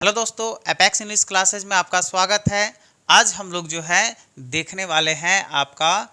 Hello दोस्तों, apex English classes में आपका स्वागत है। आज हम लोग जो है देखने वाले हैं आपका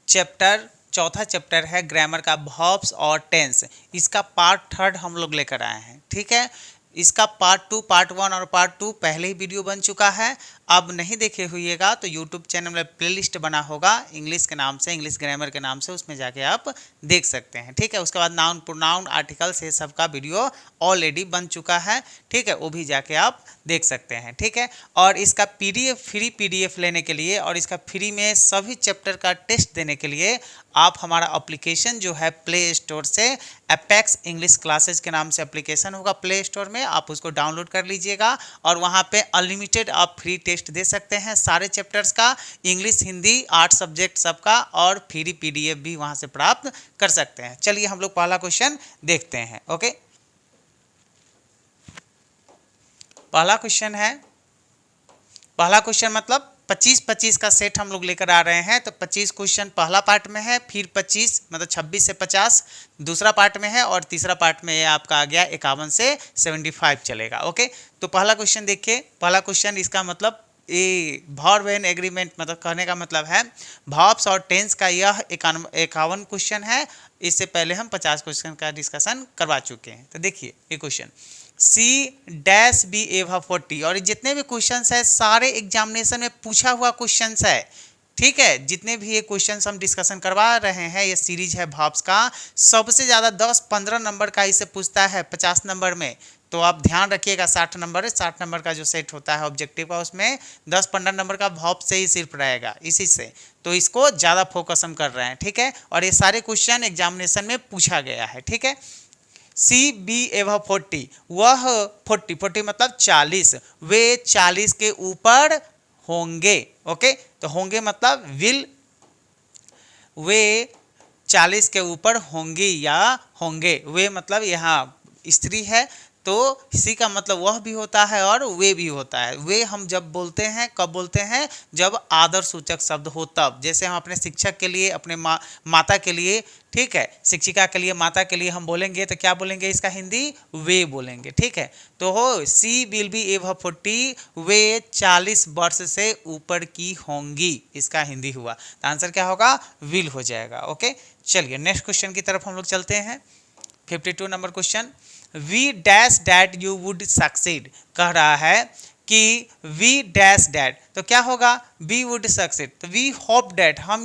चौथा चैप्टर है ग्रामर का वर्ब्स और टेंस। इसका पार्ट थर्ड हम लोग लेकर आए हैं। ठीक है, इसका पार्ट वन और पार्ट टू पहले ही वीडियो बन चुका है। अब नहीं देखे हुईएगा तो यूट्यूब चैनल में प्लेलिस्ट बना होगा इंग्लिश के नाम से, इंग्लिश ग्रामर के नाम से, उसमें जाके आप देख सकते हैं। ठीक है, उसके बाद नाउन प्रोनाउन आर्टिकल्स ये सब का वीडियो ऑलरेडी बन चुका है। ठीक है, वो भी जाके आप देख सकते हैं। ठीक है, और इसका फ्री पीडीएफ लेने के लिए और इसका फ्री में सभी चैप्टर का टेस्ट देने के लिए आप हमारा एप्लीकेशन जो है प्ले स्टोर से एपेक्स इंग्लिश क्लासेज के नाम से एप्लीकेशन होगा प्ले स्टोर में, आप उसको डाउनलोड कर लीजिएगा और वहाँ पे अनलिमिटेड आप फ्री टेस्ट दे सकते हैं सारे चैप्टर्स का, इंग्लिश हिंदी 8 सब्जेक्ट सबका, और फ्री पीडीएफ भी वहाँ से प्राप्त कर सकते हैं। चलिए हम लोग पहला क्वेश्चन देखते हैं। ओके, पहला क्वेश्चन मतलब 25-25 का सेट हम लोग लेकर आ रहे हैं। तो 25 क्वेश्चन पहला पार्ट में है, फिर 25 मतलब 26 से 50 दूसरा पार्ट में है, और तीसरा पार्ट में ये आपका आ गया 51 से 75 चलेगा। ओके, तो पहला क्वेश्चन देखिए। पहला क्वेश्चन इसका मतलब ये वर्ब एंड एग्रीमेंट, मतलब कहने का मतलब है वर्ब्स और टेंस का यह 51 क्वेश्चन है। इससे पहले हम 50 क्वेश्चन का डिस्कशन करवा चुके हैं। तो देखिए ये क्वेश्चन C-B-40, और जितने भी क्वेश्चंस है सारे एग्जामिनेशन में पूछा हुआ क्वेश्चंस है। ठीक है, जितने भी ये क्वेश्चंस हम डिस्कशन करवा रहे हैं, ये सीरीज है वर्ब्स का, सबसे ज़्यादा 10-15 नंबर का इसे पूछता है 50 नंबर में। तो आप ध्यान रखिएगा, 60 नंबर का जो सेट होता है ऑब्जेक्टिव का, उसमें 10-15 नंबर का वर्ब से ही सिर्फ रहेगा, इसी से। तो इसको ज़्यादा फोकस हम कर रहे हैं। ठीक है, और ये सारे क्वेश्चन एग्जामिनेशन में पूछा गया है। ठीक है, C-B-40, वह 40 मतलब 40, वे 40 के ऊपर होंगे। ओके, तो होंगे मतलब विल, वे 40 के ऊपर होंगी या होंगे। वे मतलब यहाँ स्त्री है, तो सी का मतलब वह भी होता है और वे भी होता है। वे हम जब बोलते हैं, कब बोलते हैं, जब आदर सूचक शब्द हो तब। जैसे हम अपने शिक्षक के लिए, अपने माता के लिए, ठीक है, शिक्षिका के लिए, माता के लिए हम बोलेंगे तो क्या बोलेंगे, इसका हिंदी वे बोलेंगे। ठीक है, तो हो सी विल बी एबव 40, वे 40 वर्ष से ऊपर की होंगी, इसका हिंदी हुआ। तो आंसर क्या होगा, विल हो जाएगा। ओके, चलिए नेक्स्ट क्वेश्चन की तरफ हम लोग चलते हैं। 52 number question, we dash that you would succeed, कह रहा है कि वी डैश डैट, तो क्या होगा, वी वुड सक्सीड। तो वी होप डैट, हम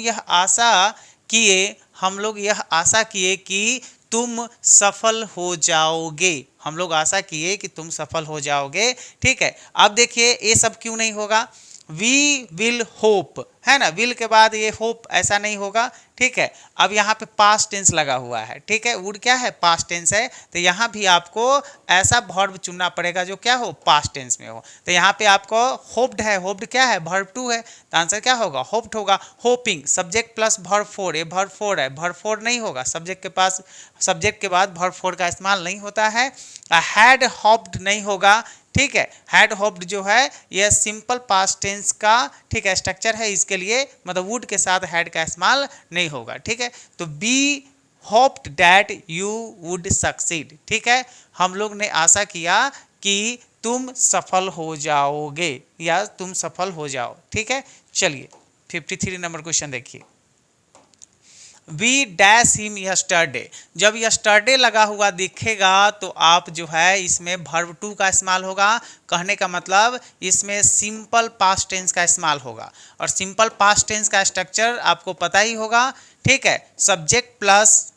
लोग यह आशा किए कि तुम सफल हो जाओगे। हम लोग आशा किए कि तुम सफल हो जाओगे। ठीक है, अब देखिए ये सब क्यों नहीं होगा, वी विल होप है ना, विल के बाद ये होप ऐसा नहीं होगा। ठीक है, अब यहाँ पे पास्ट टेंस लगा हुआ है। ठीक है, वुड क्या है, पास्ट टेंस है, तो यहाँ भी आपको ऐसा वर्ब चुनना पड़ेगा जो क्या हो, पास्ट टेंस में हो। तो यहाँ पे आपको होप्ड है, होप्ड क्या है, वर्ब 2 है, तो आंसर क्या होगा, होप्ड होगा। होपिंग सब्जेक्ट प्लस वर्ब 4, ये वर्ब 4 है, वर्ब 4 नहीं होगा, सब्जेक्ट के बाद वर्ब 4 का इस्तेमाल नहीं होता है। हैड होप्ड नहीं होगा। ठीक है, हैड होप्ड जो है यह सिंपल पास्ट टेंस का, ठीक है, स्ट्रक्चर है, इसके लिए मतलब वुड के साथ हैड का इस्तेमाल नहीं होगा। ठीक है, तो be hoped that you would succeed. ठीक है, हम लोग ने आशा किया कि तुम सफल हो जाओगे या तुम सफल हो जाओ। ठीक है, चलिए 53 नंबर क्वेश्चन देखिए। वी डैश हिम यस्टरडे, जब यस्टरडे लगा हुआ दिखेगा तो आप जो है इसमें वर्ब 2 का इस्तेमाल होगा। कहने का मतलब इसमें सिंपल पास्ट टेंस का इस्तेमाल होगा, और सिंपल पास्ट टेंस का स्ट्रक्चर आपको पता ही होगा। ठीक है, subject plus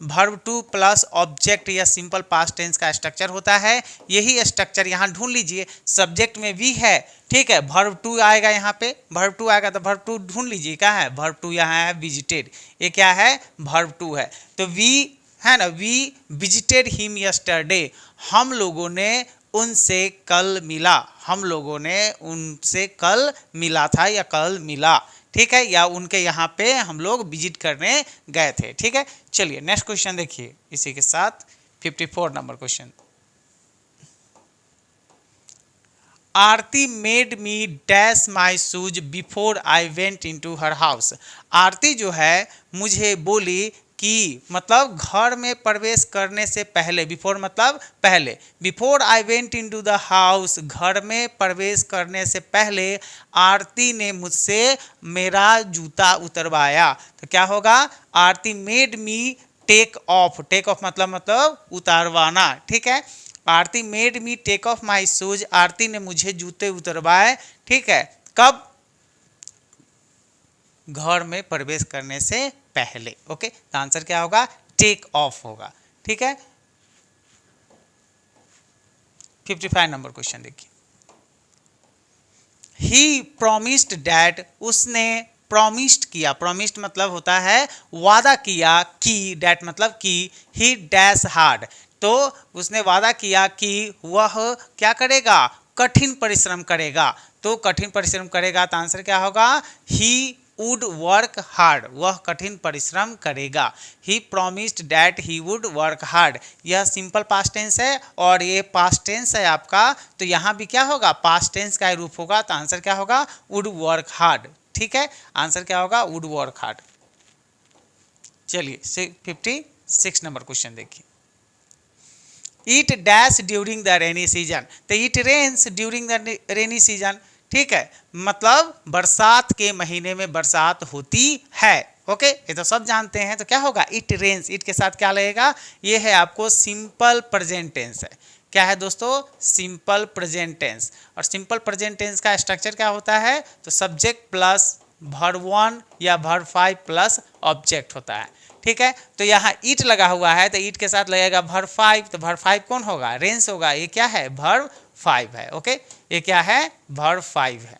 verb 2 plus object, या सिंपल पास्ट टेंस का स्ट्रक्चर होता है। यही स्ट्रक्चर यहाँ ढूंढ लीजिए, सब्जेक्ट में वी है, ठीक है, वर्ब 2 आएगा, यहाँ पे वर्ब 2 आएगा, तो वर्ब 2 ढूंढ लीजिए क्या है, वर्ब 2 यहाँ है विजिटेड, ये क्या है, वर्ब 2 है। तो वी है ना, वी विजिटेड हिम यस्टरडे, हम लोगों ने उनसे कल मिला, हम लोगों ने उनसे कल मिला था या कल मिला। ठीक है, या उनके यहाँ पे हम लोग विजिट करने गए थे। ठीक है, चलिए नेक्स्ट क्वेश्चन देखिए इसी के साथ 54 number question. Aarti made me dash my shoes before I went into her house, Aarti जो है मुझे बोली कि मतलब घर में प्रवेश करने से पहले, बिफोर मतलब पहले, before I went into the house, घर में प्रवेश करने से पहले आरती ने मुझसे मेरा जूता उतरवाया। तो क्या होगा, Aarti made me take off, take off मतलब उतारवाना, ठीक है। Aarti made me take off my shoes, Aarti ने मुझे जूते उतरवाए, ठीक है। कब, घर में प्रवेश करने से पहले। ओके, तो आंसर क्या होगा, टेक ऑफ होगा, ठीक है। 55 नंबर क्वेश्चन देखिए। ही प्रोमिस्ड डैट, उसने प्रोमिस्ड किया, प्रोमिस्ड मतलब होता है वादा किया, कि डैट मतलब कि, ही डैश हार्ड, तो उसने वादा किया कि वह क्या करेगा, कठिन परिश्रम करेगा। तो कठिन परिश्रम करेगा, तो आंसर क्या होगा, ही वुड वर्क हार्ड, वह कठिन परिश्रम करेगा। He promised that he would work hard, यह सिंपल पास्ट टेंस है और ये पास्ट टेंस है आपका, तो यहाँ भी क्या होगा, पास्ट टेंस का रूप होगा, तो आंसर क्या होगा, वुड वर्क हार्ड, ठीक है। आंसर क्या होगा, वुड वर्क हार्ड। चलिए 56 नंबर क्वेश्चन देखिए। It dash during the rainy season, तो it rains during the rainy season, ठीक है, मतलब बरसात के महीने में बरसात होती है। ओके, ये तो सब जानते हैं, तो क्या होगा, इट रेन्स, इट के साथ क्या लगेगा, ये है आपको सिंपल प्रेजेंट टेंस है। क्या है दोस्तों, सिंपल प्रेजेंट टेंस। और सिंपल प्रेजेंट टेंस का स्ट्रक्चर क्या होता है, तो सब्जेक्ट प्लस वर्ब 1 या वर्ब 5 प्लस ऑब्जेक्ट होता है, ठीक है। तो यहाँ ईट लगा हुआ है, तो ईट के साथ लगेगा वर्ब 5, तो वर्ब 5 कौन होगा, रेंस होगा, ये क्या है, वर्ब 5 है। ओके, ये क्या है, वर्ब 5 है,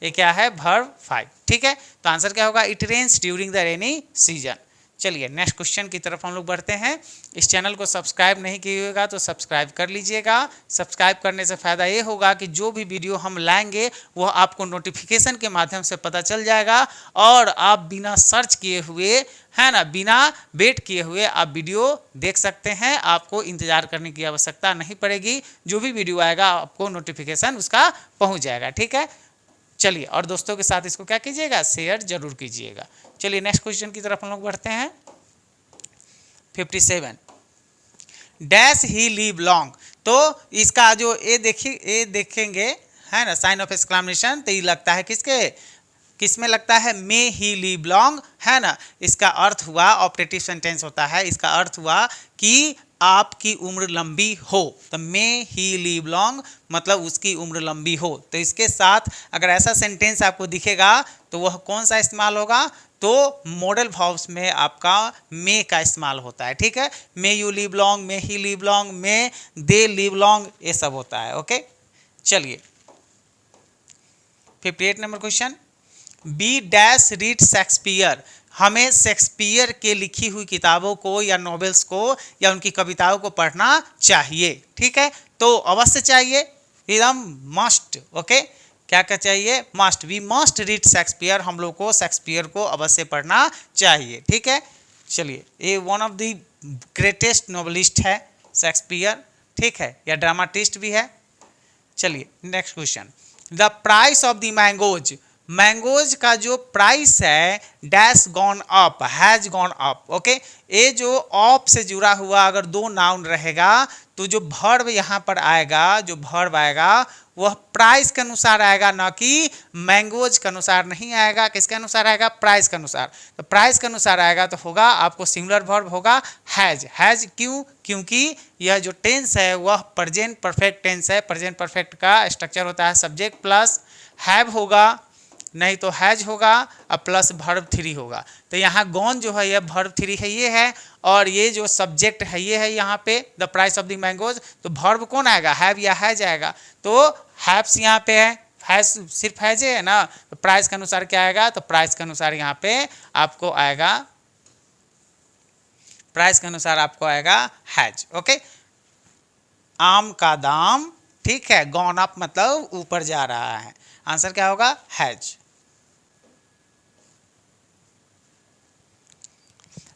ये क्या है, वर्ब 5, ठीक है। तो आंसर क्या होगा, it rains during the rainy season. चलिए नेक्स्ट क्वेश्चन की तरफ हम लोग बढ़ते हैं। इस चैनल को सब्सक्राइब नहीं किएगा तो सब्सक्राइब कर लीजिएगा। सब्सक्राइब करने से फ़ायदा ये होगा कि जो भी वीडियो हम लाएंगे वह आपको नोटिफिकेशन के माध्यम से पता चल जाएगा और आप बिना सर्च किए हुए, है ना, बिना वेट किए हुए आप वीडियो देख सकते हैं। आपको इंतज़ार करने की आवश्यकता नहीं पड़ेगी, जो भी वीडियो आएगा आपको नोटिफिकेशन उसका पहुँच जाएगा, ठीक है। चलिए, और दोस्तों के साथ इसको क्या कीजिएगा, शेयर जरूर कीजिएगा। चलिए नेक्स्ट क्वेश्चन की तरफ हम लोग बढ़ते हैं। 57 डैश ही लीव लॉन्ग, तो इसका जो ये देखिए, ये देखेंगे, है ना, साइन ऑफ एक्सक्लेमेशन, तो ये लगता है किसके, किस में लगता है, मे ही लीव लॉन्ग, है ना। इसका अर्थ हुआ, ऑपरेटिव सेंटेंस होता है, इसका अर्थ हुआ कि आपकी उम्र लंबी हो, तो मे ही लीव लॉन्ग मतलब उसकी उम्र लंबी हो। तो इसके साथ अगर ऐसा सेंटेंस आपको दिखेगा तो वह कौन सा इस्तेमाल होगा, तो मॉडल वर्ब्स में आपका मे का इस्तेमाल होता है, ठीक है। May you live long, may he live long, may they live long, ये सब होता है। ओके, चलिए 58 number question. B dash read Shakespeare, हमें शेक्सपियर के लिखी हुई किताबों को या नॉवेल्स को या उनकी कविताओं को पढ़ना चाहिए, ठीक है। तो अवश्य चाहिए, एकदम मस्ट। ओके, क्या क्या चाहिए, must, we must read Shakespeare, हम लोग को शेक्सपियर को अवश्य पढ़ना चाहिए, ठीक है। चलिए, ये one of the greatest novelist है शेक्सपियर, ठीक है, या ड्रामाटिस्ट भी है। चलिए next question. The price of the mangoes, mangoes का जो प्राइस है dash gone up, has gone up. Okay, ये जो ऑप से जुड़ा हुआ अगर दो नाउन रहेगा तो जो वर्ब यहाँ पर आएगा, जो वर्ब आएगा वह प्राइस के अनुसार आएगा, ना कि मैंगोज के अनुसार नहीं आएगा। किसके अनुसार आएगा, प्राइस के अनुसार। तो प्राइस के अनुसार आएगा तो होगा आपको सिंगुलर वर्ब होगा हैज। हैज क्यों, क्योंकि यह जो टेंस है वह प्रेजेंट परफेक्ट टेंस है। प्रेजेंट परफेक्ट का स्ट्रक्चर होता है सब्जेक्ट प्लस हैव होगा, नहीं तो हैज होगा और प्लस वर्ब 3 होगा। तो यहाँ गॉन जो है यह वर्ब 3 है, ये है, और ये जो सब्जेक्ट है ये है यहाँ पे the price of the mangoes. तो वर्ब कौन आएगा, हैव या हैज आएगा। तो हैव्स यहाँ पे है, हैज सिर्फ हैज है ना, तो प्राइस के अनुसार क्या आएगा, तो प्राइस के अनुसार यहाँ पे आपको आएगा, प्राइस के अनुसार आपको आएगा हैज। ओके, आम का दाम, ठीक है, गॉन अप मतलब ऊपर जा रहा है, आंसर क्या होगा, हैज।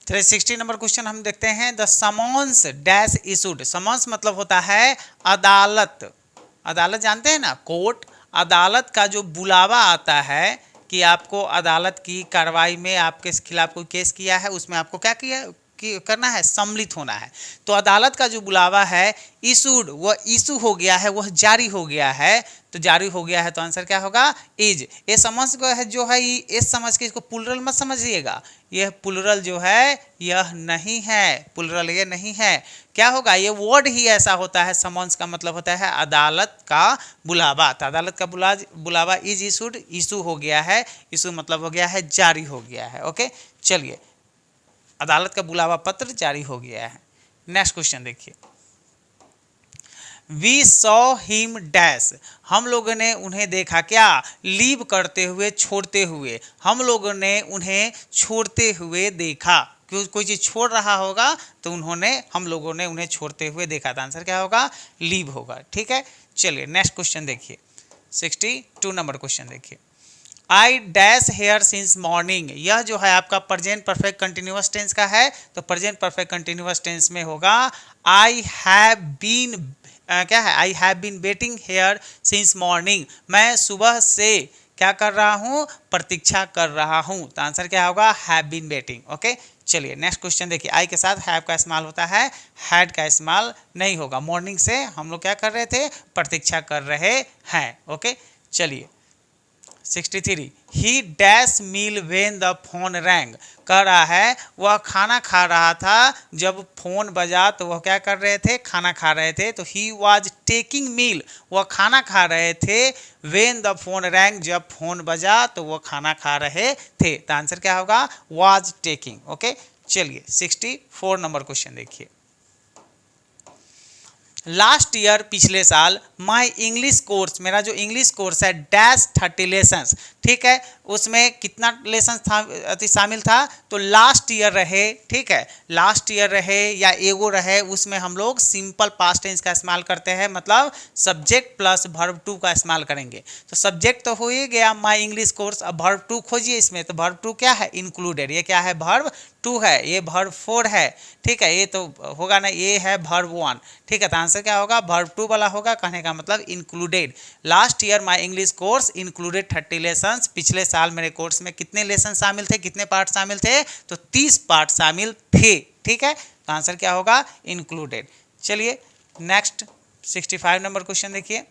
360 नंबर क्वेश्चन हम देखते हैं। The summons dash issued, summons मतलब होता है अदालत। अदालत जानते हैं ना, कोर्ट। अदालत का जो बुलावा आता है कि आपको अदालत की कार्रवाई में आपके खिलाफ कोई केस किया है, उसमें आपको क्या किया कि करना है, सम्मिलित होना है। तो अदालत का जो बुलावा है इशूड, वह इशू हो गया है, वह जारी हो गया है। तो जारी हो गया है तो आंसर क्या होगा, इज। ये समझ को है जो है, ये समझ के इसको प्लुरल मत समझिएगा, यह प्लुरल जो है यह नहीं है, प्लुरल ये नहीं है। क्या होगा, ये वर्ड ही ऐसा होता है, समन्स का मतलब होता है अदालत का बुलावा। तो अदालत का बुलावा इज इशूड, इशू हो गया है, इशू मतलब हो गया है जारी हो गया है। ओके, चलिए, अदालत का बुलावा पत्र जारी हो गया है। नेक्स्ट क्वेश्चन देखिए, वी सॉ हिम डैश, हम लोगों ने उन्हें देखा, क्या, लीव करते हुए, छोड़ते हुए, हम लोगों ने उन्हें छोड़ते हुए देखा। कोई चीज़ छोड़ रहा होगा तो हम लोगों ने उन्हें छोड़ते हुए देखा। तो आंसर क्या होगा, लीव होगा। ठीक है, चलिए नेक्स्ट क्वेश्चन देखिए, 62 नंबर क्वेश्चन देखिए, I dash hair since morning, यह जो है आपका प्रेजेंट परफेक्ट कंटिन्यूअस टेंस का है। तो प्रेजेंट परफेक्ट कंटिन्यूअस टेंस में होगा आई हैव बीन, क्या है, I have been waiting here since morning, मैं सुबह से क्या कर रहा हूँ, प्रतीक्षा कर रहा हूँ। तो आंसर क्या होगा, हैव बीन वेटिंग। ओके, चलिए नेक्स्ट क्वेश्चन देखिए, आई के साथ हैव का इस्तेमाल होता है, हैड का इस्तेमाल नहीं होगा। मॉर्निंग से हम लोग क्या कर रहे थे, प्रतीक्षा कर रहे हैं। ओके, चलिए 63, he dash meal when the phone rang, कह रहा है वह खाना खा रहा था जब फोन बजा। तो वह क्या कर रहे थे, खाना खा रहे थे। तो ही वॉज टेकिंग मील, वह खाना खा रहे थे, वेन द फोन रैंग, जब फोन बजा तो वह खाना खा रहे थे। तो आंसर क्या होगा, वॉज टेकिंग। ओके, चलिए 64 नंबर क्वेश्चन देखिए, लास्ट ईयर, पिछले साल, माई इंग्लिश कोर्स, मेरा जो इंग्लिश कोर्स है, डैश 30 लेसन्स, ठीक है, उसमें कितना लेसन था, शामिल था। तो लास्ट ईयर रहे, ठीक है, लास्ट ईयर रहे या एगो रहे, उसमें हम लोग सिंपल पास्ट टेंस का इस्तेमाल करते हैं, मतलब सब्जेक्ट प्लस वर्ब टू का इस्तेमाल करेंगे। तो सब्जेक्ट तो हो ही गया माई इंग्लिश कोर्स, अब वर्ब टू खोजिए इसमें। तो वर्ब टू क्या है, इंक्लूडेड, ये क्या है, वर्ब टू है, ये वर्ब फोर है, ठीक है, ये तो होगा ना, ये है वर्ब वन, ठीक है। तो आंसर क्या होगा, वर्ब टू वाला होगा, कहने का मतलब included. Last year my English course included 30 lessons, पिछले साल मेरे कोर्स में कितने लेसन शामिल थे, कितने पार्ट शामिल थे, तो 30 पार्ट शामिल थे, ठीक है। तो आंसर क्या होगा, इंक्लूडेड। चलिए नेक्स्ट 65 नंबर क्वेश्चन देखिए,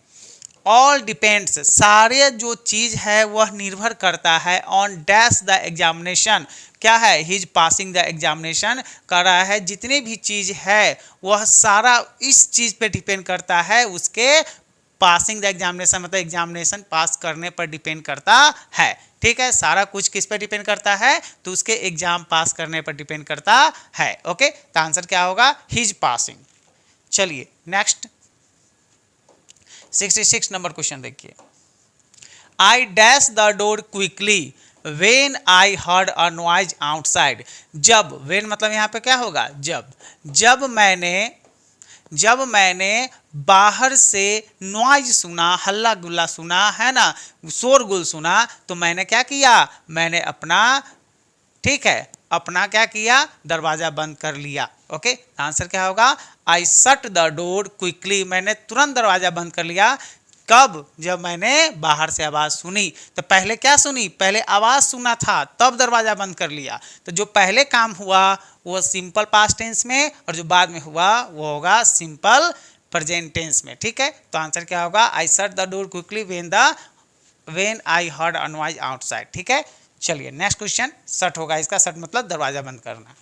ऑल डिपेंड्स, सारे जो चीज़ है वह निर्भर करता है, ऑन डैश द एग्जामिनेशन, क्या है, हिज पासिंग द एग्जामिनेशन, कर रहा है जितने भी चीज़ है वह सारा इस चीज़ पे डिपेंड करता है, उसके पासिंग द एग्जामिनेशन, मतलब एग्जामिनेशन पास करने पर डिपेंड करता है, ठीक है। सारा कुछ किस पे डिपेंड करता है, तो उसके एग्जाम पास करने पर डिपेंड करता है। ओके, तो आंसर क्या होगा, हिज पासिंग। चलिए नेक्स्ट 66 नंबर क्वेश्चन देखिए, I dash the door quickly when I heard a noise outside, जब, वेन मतलब यहाँ पे क्या होगा, जब मैंने बाहर से नॉइज सुना, हल्ला गुल्ला सुना है ना, शोरगुल सुना, तो मैंने क्या किया, मैंने अपना, ठीक है, अपना क्या किया, दरवाजा बंद कर लिया। ओके, आंसर क्या होगा, I shut the door quickly, मैंने तुरंत दरवाजा बंद कर लिया। कब, जब मैंने बाहर से आवाज़ सुनी। तो पहले क्या सुनी, पहले आवाज़ सुना था, तब दरवाजा बंद कर लिया। तो जो पहले काम हुआ वो सिंपल पास्ट टेंस में, और जो बाद में हुआ वो होगा सिंपल प्रेजेंट टेंस में, ठीक है। तो आंसर क्या होगा, I shut the door quickly when I heard a noise outside, ठीक है। चलिए नेक्स्ट क्वेश्चन, शट होगा इसका, शट मतलब दरवाजा बंद करना।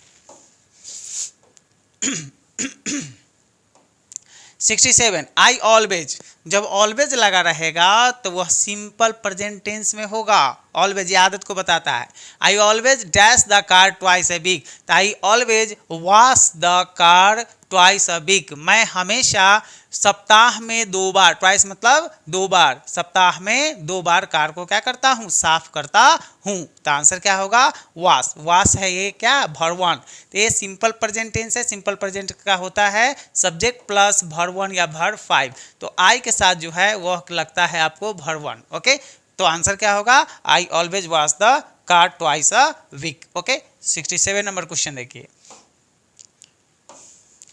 67, आई ऑलवेज, जब ऑलवेज लगा रहेगा तो वह सिंपल प्रेजेंट टेंस में होगा। ऑलवेज, ये आदत को बताता है। I always dash the car twice a week, तो I always wash the car twice a week, मैं हमेशा सप्ताह में 2 बार, ट्वाइस मतलब 2 बार, सप्ताह में 2 बार कार को क्या करता हूँ, साफ करता हूँ। तो आंसर क्या होगा, वॉश, वॉश है ये क्या, वर्ब वन। तो ये सिंपल प्रेजेंट टेंस है, सिंपल प्रेजेंट का होता है सब्जेक्ट प्लस वर्ब वन या वर्ब 5। तो आई के साथ जो है वह लगता है आपको वर्ब वन। ओके, तो आंसर क्या होगा, I always wash the car twice a week. Okay, 67 number question देखिए,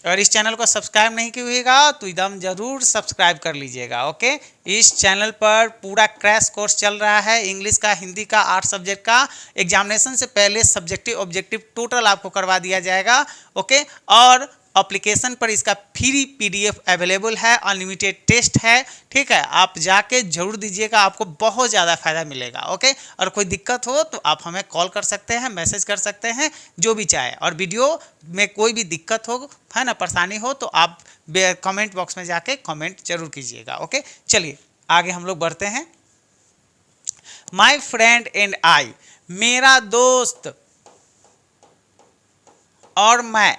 और इस चैनल को सब्सक्राइब नहीं किएगा तो एकदम जरूर सब्सक्राइब कर लीजिएगा। ओके, इस चैनल पर पूरा क्रैश कोर्स चल रहा है, इंग्लिश का, हिंदी का, 8 सब्जेक्ट का। एग्जामिनेशन से पहले सब्जेक्टिव ऑब्जेक्टिव टोटल आपको करवा दिया जाएगा। ओके, और एप्लीकेशन पर इसका फ्री पीडीएफ अवेलेबल है, अनलिमिटेड टेस्ट है। ठीक है, आप जाके जरूर दीजिएगा, आपको बहुत ज़्यादा फायदा मिलेगा। ओके, और कोई दिक्कत हो तो आप हमें कॉल कर सकते हैं, मैसेज कर सकते हैं, जो भी चाहे। और वीडियो में कोई भी दिक्कत हो, है ना, परेशानी हो तो आप कमेंट बॉक्स में जाके कमेंट जरूर कीजिएगा। ओके, चलिए आगे हम लोग बढ़ते हैं। माई फ्रेंड एंड आई, मेरा दोस्त और मैं।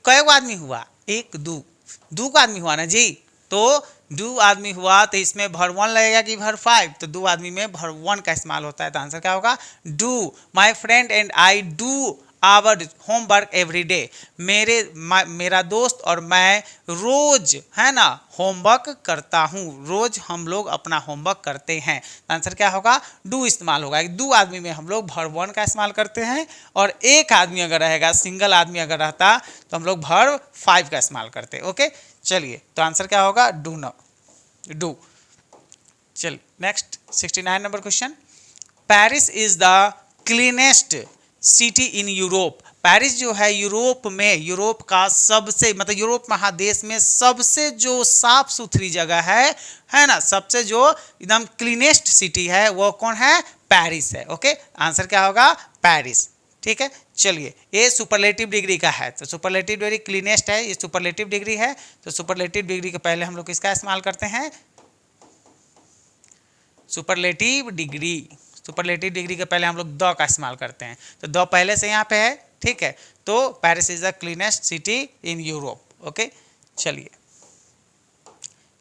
कई गो आदमी हुआ? एक, दो को आदमी हुआ ना जी। तो दो आदमी हुआ तो इसमें भर 1 लगेगा कि भर 5? तो दो आदमी में भर 1 का इस्तेमाल होता है। तो आंसर क्या होगा? Do. My friend and I do our homework every day. मेरा दोस्त और मैं रोज, है ना, होमवर्क करता हूँ। रोज हम लोग अपना होमवर्क करते हैं। आंसर क्या होगा? डू इस्तेमाल होगा। दो आदमी में हम लोग भर 1 का इस्तेमाल करते हैं, और एक आदमी अगर रहेगा, सिंगल आदमी अगर रहता तो हम लोग भर 5 का इस्तेमाल करते। ओके, चलिए तो आंसर क्या होगा? डू। चलिए next 69 number question. Paris is the cleanest city in Europe. Paris जो है यूरोप में, यूरोप का सबसे, मतलब यूरोप महादेश में सबसे जो साफ सुथरी जगह है ना, सबसे जो एकदम क्लीनेस्ट सिटी है वो कौन है? पेरिस है। ओके, आंसर क्या होगा? पेरिस। ठीक है, चलिए ये सुपरलेटिव डिग्री का है, तो सुपरलेटिव डिग्री क्लीनेस्ट है, ये सुपरलेटिव डिग्री है। तो सुपरलेटिव डिग्री के पहले हम लोग किसका इस्तेमाल करते हैं? सुपरलेटिव डिग्री के पहले हम लोग द का इस्तेमाल करते हैं। तो द पहले से यहाँ पे है। ठीक है, तो Paris is the cleanest city in Europe. Okay, चलिए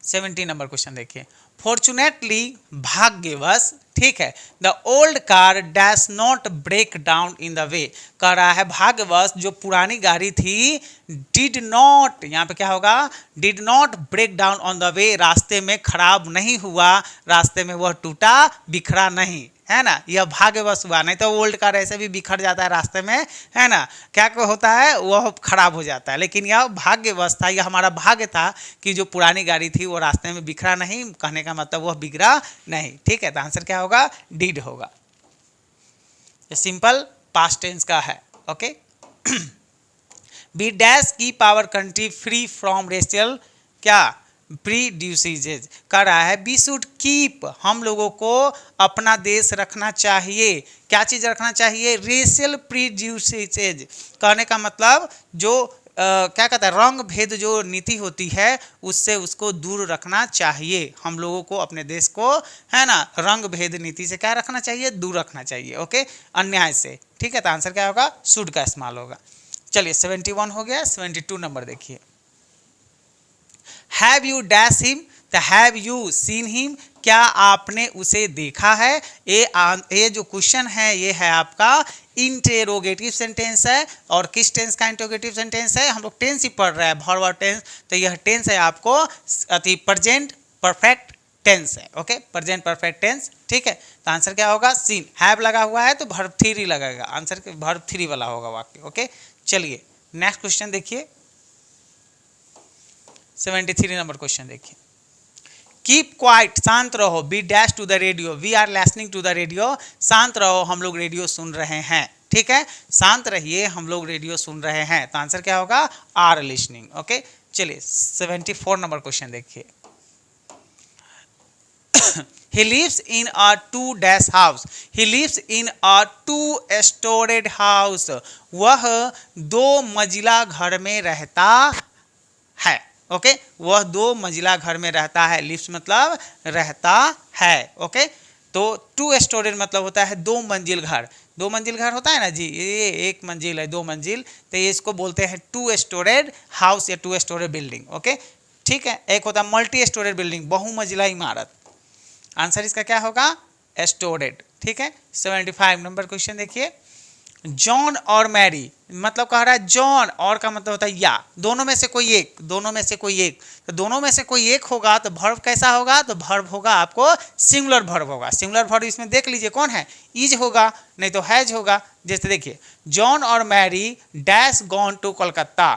70 नंबर क्वेश्चन देखिए। फॉर्चुनेटली, भाग्यवश, ठीक है, the old car dash not break down in the way. कह रहा है भाग्यवश जो पुरानी गाड़ी थी, डिड नॉट, यहाँ पे क्या होगा? Did not break down on the way, रास्ते में खराब नहीं हुआ, रास्ते में वह टूटा बिखरा नहीं, है ना। यह भाग्यवश हुआ, नहीं तो ओल्ड कार ऐसे भी बिखर जाता है रास्ते में, है ना, क्या होता है, वह खराब हो जाता है। लेकिन यह भाग्यवश था, यह हमारा भाग्य था कि जो पुरानी गाड़ी थी वो रास्ते में बिखरा नहीं। कहने का मतलब वह बिगड़ा नहीं। ठीक है, तो आंसर क्या होगा? डिड होगा। ये सिंपल पास्ट टेंस का है। Okay, B dash keep our country free from racial, क्या, प्रीड्यूसेज। कर रहा है बी शुड कीप, हम लोगों को अपना देश रखना चाहिए। क्या चीज़ रखना चाहिए? रेशियल प्रीड्यूसेज। कहने का मतलब जो क्या कहता है, रंग भेद जो नीति होती है उससे उसको दूर रखना चाहिए। हम लोगों को अपने देश को, है ना, रंग भेद नीति से क्या रखना चाहिए? दूर रखना चाहिए। ओके, अन्याय से। ठीक है, तो आंसर क्या होगा? शुड का इस्तेमाल होगा। चलिए 71 हो गया। 72 नंबर देखिए। हैव यू डैश हिम, तो हैव यू सीन हिम, क्या आपने उसे देखा है? ये जो क्वेश्चन है ये है आपका इंटेरोगेटिव सेंटेंस है। और किस टेंस का इंटेरोगेटिव सेंटेंस है? हम लोग टेंस ही पढ़ रहे हैं, फॉरवर्ड टेंस। तो यह टेंस है आपको प्रेजेंट परफेक्ट टेंस है। Okay, present perfect tense. ठीक है, तो आंसर क्या होगा? सीन। हैव लगा हुआ है तो वर्ब 3 लगेगा, आंसर वर्ब 3 वाला होगा वाक्य। ओके, चलिए नेक्स्ट क्वेश्चन देखिए। 73 नंबर क्वेश्चन देखिए। कीप क्वाइट, शांत रहो। B dash to the radio, we are listening to the radio. शांत रहो, हम लोग रेडियो सुन रहे हैं। ठीक है, शांत रहिए, हम लोग रेडियो सुन रहे हैं। तो आंसर क्या होगा? Are listening. ओके, चलिए 74 नंबर क्वेश्चन देखिए। He lives in a 2 house. He lives in a 2-storied house. वह 2 मंजिला घर में रहता है। ओके, वह 2 मंजिला घर में रहता है। लिव्स मतलब रहता है। ओके, तो 2-storied मतलब होता है 2 मंजिल घर। 2 मंजिल घर होता है ना जी, ये 1 मंजिल है, 2 मंजिल, तो ये इसको बोलते हैं 2-storied हाउस या 2-storied बिल्डिंग। ओके, ठीक है, एक होता है मल्टी-स्टोरेड बिल्डिंग, बहुमंजिला इमारत। आंसर इसका क्या होगा? स्टोरेड। ठीक है, 75 नंबर क्वेश्चन देखिए। जॉन और मैरी, मतलब कह रहा है जॉन, और का मतलब होता है या, दोनों में से कोई एक, दोनों में से कोई एक। तो दोनों में से कोई एक होगा तो वर्ब कैसा होगा, तो वर्ब होगा आपको सिंगुलर वर्ब होगा। सिंगुलर वर्ब इसमें देख लीजिए कौन है, इज होगा, नहीं तो हैज होगा। जैसे देखिए जॉन और Mary dash gone to Kolkata,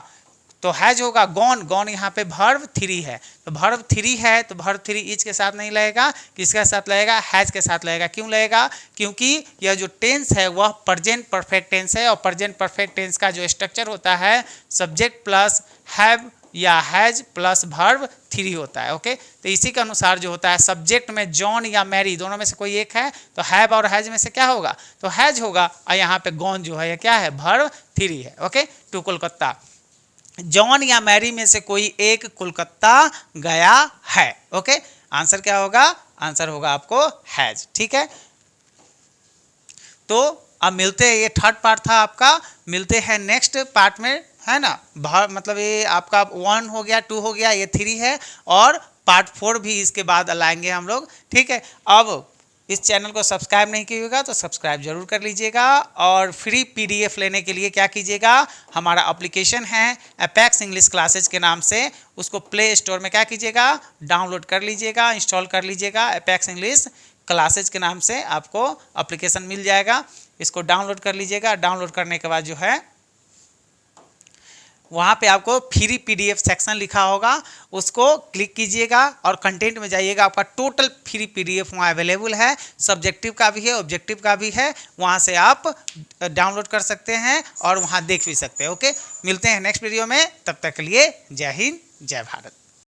तो हैज होगा गॉन, गॉन यहाँ पे वर्ब 3 है, तो वर्ब 3 है तो वर्ब 3 इज के साथ नहीं लगेगा, किसके साथ लगेगा, हैज के साथ लगेगा। क्यों लगेगा, क्योंकि यह जो टेंस है वह प्रेजेंट परफेक्ट टेंस है, और प्रेजेंट परफेक्ट टेंस का जो स्ट्रक्चर होता है सब्जेक्ट प्लस हैव या हैज प्लस वर्ब 3 होता है। ओके, तो इसी के अनुसार जो होता है सब्जेक्ट में जॉन या मैरी दोनों में से कोई एक है तो हैव और हैज में से क्या होगा, तो हैज होगा, और यहाँ पे गॉन जो है यह क्या है, वर्ब 3 है। ओके, टू कोलकाता, जॉन या मैरी में से कोई एक कोलकाता गया है। ओके, आंसर क्या होगा, आंसर होगा आपको हैज। ठीक है, तो अब मिलते हैं, ये थर्ड पार्ट था आपका, मिलते हैं नेक्स्ट पार्ट में, है ना। मतलब ये आपका 1 हो गया, 2 हो गया, ये 3 है, और पार्ट 4 भी इसके बाद लाएंगे हम लोग। ठीक है, अब इस चैनल को सब्सक्राइब नहीं कीजिएगा तो सब्सक्राइब जरूर कर लीजिएगा, और फ्री पीडीएफ लेने के लिए क्या कीजिएगा, हमारा एप्लीकेशन है अपेक्स इंग्लिश क्लासेज के नाम से, उसको प्ले स्टोर में क्या कीजिएगा, डाउनलोड कर लीजिएगा, इंस्टॉल कर लीजिएगा। अपेक्स इंग्लिश क्लासेज के नाम से आपको एप्लीकेशन मिल जाएगा, इसको डाउनलोड कर लीजिएगा। डाउनलोड करने के बाद जो है वहाँ पे आपको फ्री पीडीएफ सेक्शन लिखा होगा, उसको क्लिक कीजिएगा और कंटेंट में जाइएगा, आपका टोटल फ्री पीडीएफ वहाँ अवेलेबल है, सब्जेक्टिव का भी है, ऑब्जेक्टिव का भी है, वहाँ से आप डाउनलोड कर सकते हैं और वहाँ देख भी सकते हैं। ओके, मिलते हैं नेक्स्ट वीडियो में, तब तक के लिए जय हिंद जय भारत।